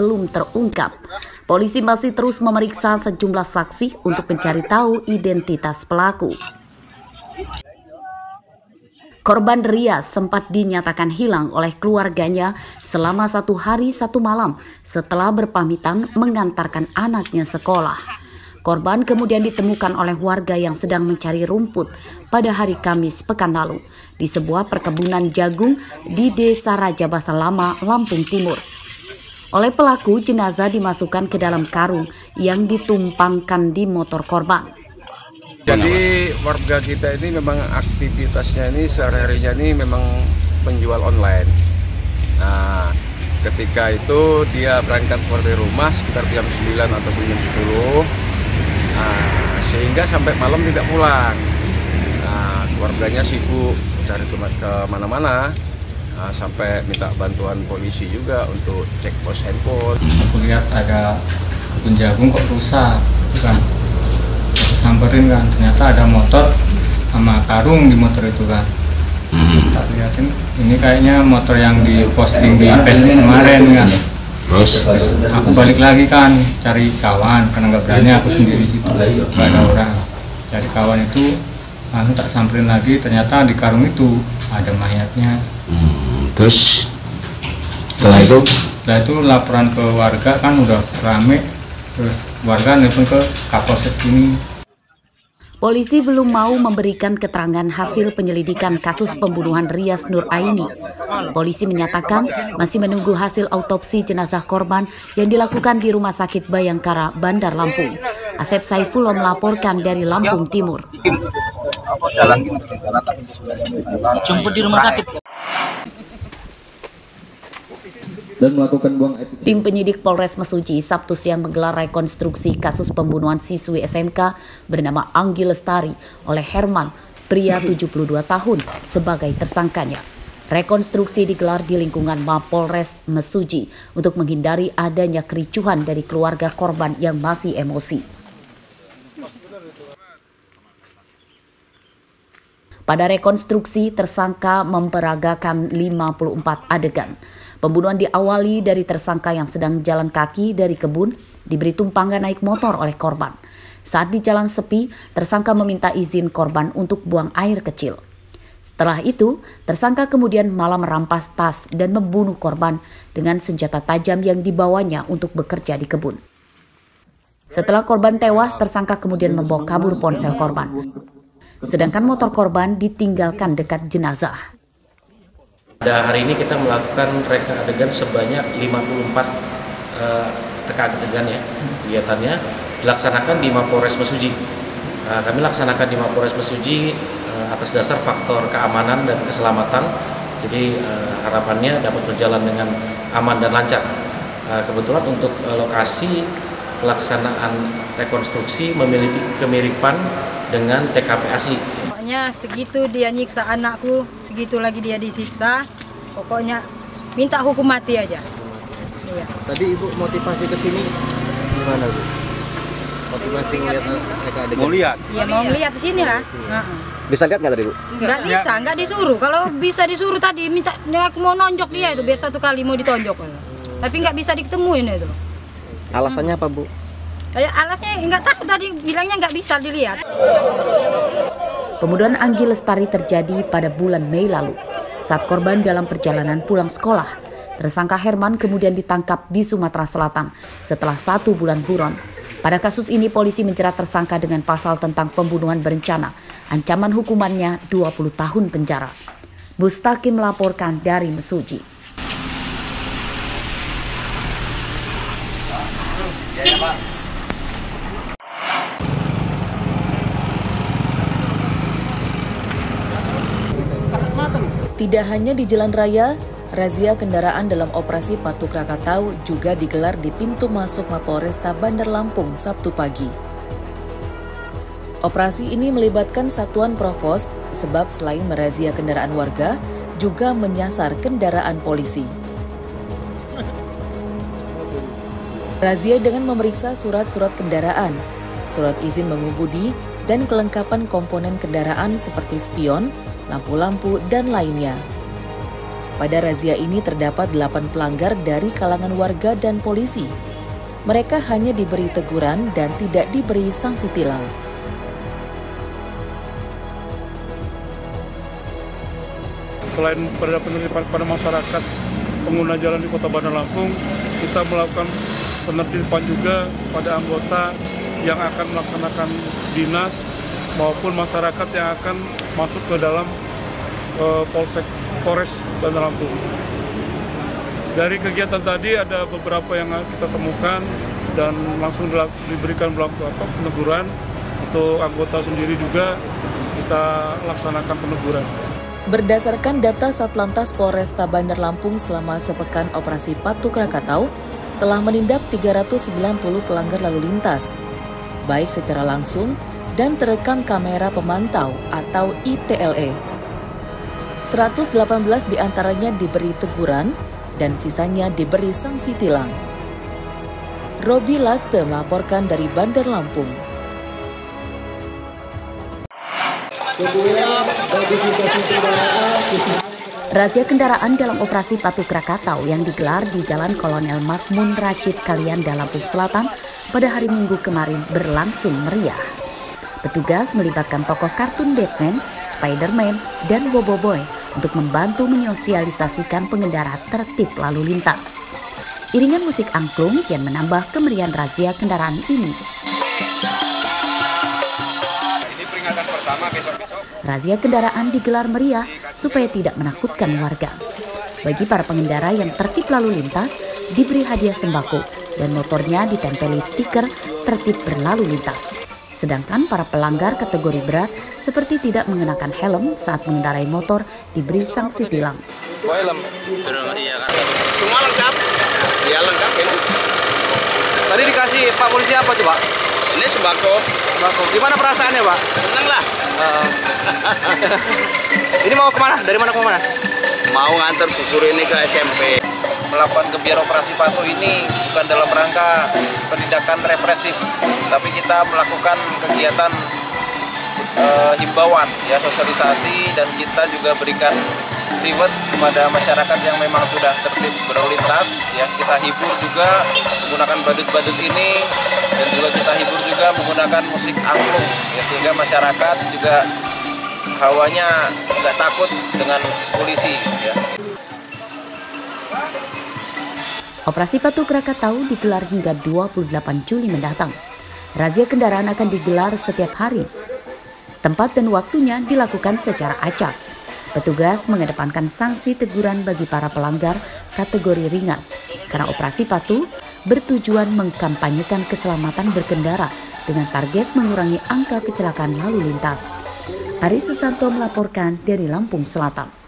belum terungkap. Polisi masih terus memeriksa sejumlah saksi untuk mencari tahu identitas pelaku. Korban Ria sempat dinyatakan hilang oleh keluarganya selama 1 hari 1 malam setelah berpamitan mengantarkan anaknya sekolah. Korban kemudian ditemukan oleh warga yang sedang mencari rumput pada hari Kamis pekan lalu di sebuah perkebunan jagung di Desa Raja Basa Lama, Lampung Timur. Oleh pelaku, jenazah dimasukkan ke dalam karung yang ditumpangkan di motor korban. Jadi warga kita ini memang aktivitasnya ini sehari-harinya ini memang penjual online. Nah, ketika itu dia berangkat keluar dari rumah sekitar jam 9 atau jam 10, sehingga sampai malam tidak pulang. Nah, keluarganya sibuk cari ke mana-mana, sampai minta bantuan polisi juga untuk cek pos handphone. Aku lihat ada kebun jagung kok rusak, kan? Samperin kan, ternyata ada motor sama karung di motor itu kan. Tak lihatin, ini kayaknya motor yang diposting di Facebook kemarin kan. Terus aku balik lagi kan, cari kawan, karena nggak berani aku sendiri situ, nggak ada orang. Cari kawan itu, langsung tak samperin lagi, ternyata di karung itu ada mayatnya. Terus setelah itu laporan ke warga kan udah rame, terus warga nelfon ke Kapolsek ini. Polisi belum mau memberikan keterangan hasil penyelidikan kasus pembunuhan Rias Nur Aini. Polisi menyatakan masih menunggu hasil autopsi jenazah korban yang dilakukan di Rumah Sakit Bayangkara, Bandar Lampung. Asep Saifullah melaporkan dari Lampung Timur. Jemput di rumah sakit. Dan melakukan buang etik. Tim penyidik Polres Mesuji Sabtu siang menggelar rekonstruksi kasus pembunuhan siswi SMK bernama Anggi Lestari oleh Herman, pria 72 tahun, sebagai tersangkanya. Rekonstruksi digelar di lingkungan Mapolres Mesuji untuk menghindari adanya kericuhan dari keluarga korban yang masih emosi. Pada rekonstruksi, tersangka memperagakan 54 adegan. Pembunuhan diawali dari tersangka yang sedang jalan kaki dari kebun, diberi tumpangan naik motor oleh korban. Saat di jalan sepi, tersangka meminta izin korban untuk buang air kecil. Setelah itu, tersangka kemudian malah merampas tas dan membunuh korban dengan senjata tajam yang dibawanya untuk bekerja di kebun. Setelah korban tewas, tersangka kemudian membawa kabur ponsel korban. Sedangkan motor korban ditinggalkan dekat jenazah. Pada hari ini kita melakukan reka adegan sebanyak 54 reka adegan ya. Kegiatannya dilaksanakan di Mapolres Mesuji. Kami laksanakan di Mapolres Mesuji atas dasar faktor keamanan dan keselamatan. Jadi harapannya dapat berjalan dengan aman dan lancar. Kebetulan untuk lokasi pelaksanaan rekonstruksi memiliki kemiripan dengan TKP asli. Pokoknya segitu dia nyiksa anakku, segitu lagi dia disiksa, pokoknya minta hukum mati aja. Iya. Tadi Ibu motivasi ke sini gimana, Bu? Motivasi melihat mereka adegan. Mau lihat? Iya, mau lihat di sini lah. Bisa lihat nggak tadi, Bu? Nggak bisa, nggak disuruh. Kalau bisa disuruh tadi, minta aku mau nonjok dia itu biar 1 kali mau ditonjok. Tapi nggak bisa diketemuin itu. Alasannya apa, Bu? Kayak alasnya nggak tahu tadi bilangnya nggak bisa dilihat. Pembunuhan Anggi Lestari terjadi pada bulan Mei lalu saat korban dalam perjalanan pulang sekolah. Tersangka Herman kemudian ditangkap di Sumatera Selatan setelah 1 bulan buron. Pada kasus ini polisi menjerat tersangka dengan pasal tentang pembunuhan berencana. Ancaman hukumannya 20 tahun penjara. Mustaqim melaporkan dari Mesuji. Tidak hanya di jalan raya, razia kendaraan dalam operasi Patu Krakatau juga digelar di pintu masuk Mapolresta Bandar Lampung Sabtu pagi. Operasi ini melibatkan satuan Provos sebab selain merazia kendaraan warga, juga menyasar kendaraan polisi. Razia dengan memeriksa surat-surat kendaraan, surat izin mengemudi, dan kelengkapan komponen kendaraan seperti spion, lampu-lampu, dan lainnya. Pada razia ini terdapat 8 pelanggar dari kalangan warga dan polisi. Mereka hanya diberi teguran dan tidak diberi sanksi tilang. Selain penertiban pada masyarakat pengguna jalan di Kota Bandar Lampung, kita melakukan penertiban juga pada anggota yang akan melaksanakan dinas maupun masyarakat yang akan masuk ke dalam Polres Bandar Lampung. Dari kegiatan tadi ada beberapa yang kita temukan dan langsung diberikan peneguran. Untuk anggota sendiri juga kita laksanakan peneguran. Berdasarkan data Satlantas Polresta Bandar Lampung selama sepekan operasi Patuh Krakatau, telah menindak 390 pelanggar lalu lintas, baik secara langsung dan terekam kamera pemantau atau ITLE. 118 diantaranya diberi teguran dan sisanya diberi sanksi tilang. Robi Laste melaporkan dari Bandar Lampung. Razia kendaraan dalam operasi Patuh Krakatau yang digelar di Jalan Kolonel Makmun Rashid Kalianda, Lampung Selatan pada hari Minggu kemarin berlangsung meriah. Petugas melibatkan tokoh kartun Batman, Spider-Man, dan Boboiboy untuk membantu menyosialisasikan pengendara tertib lalu lintas. Iringan musik angklung kian menambah kemeriahan razia kendaraan ini. Razia kendaraan digelar meriah supaya tidak menakutkan warga. Bagi para pengendara yang tertib lalu lintas, diberi hadiah sembako dan motornya ditempeli stiker tertib berlalu lintas. Sedangkan para pelanggar kategori berat seperti tidak mengenakan helm saat mengendarai motor diberi sanksi tilang. Helm, semua lengkap, ya lengkap ini. Tadi dikasih Pak Polisi apa coba? Ini sembako. Sembako. Gimana perasaannya Pak? Senang lah. Ini mau kemana? Dari mana ke mana? Mau nganter bukur ini ke SMP. Melakukan kegiatan operasi Patuh ini bukan dalam rangka penindakan represif, tapi kita melakukan kegiatan himbauan, ya, sosialisasi, dan kita juga berikan reward kepada masyarakat yang memang sudah tertib berlalu lintas, ya. Kita hibur juga menggunakan badut-badut ini, dan juga kita hibur juga menggunakan musik angklung, ya, sehingga masyarakat juga hawanya nggak takut dengan polisi, ya. Operasi Patuh Krakatau digelar hingga 28 Juli mendatang. Razia kendaraan akan digelar setiap hari. Tempat dan waktunya dilakukan secara acak. Petugas mengedepankan sanksi teguran bagi para pelanggar kategori ringan, karena operasi Patuh bertujuan mengkampanyekan keselamatan berkendara dengan target mengurangi angka kecelakaan lalu lintas. Ari Susanto melaporkan dari Lampung Selatan.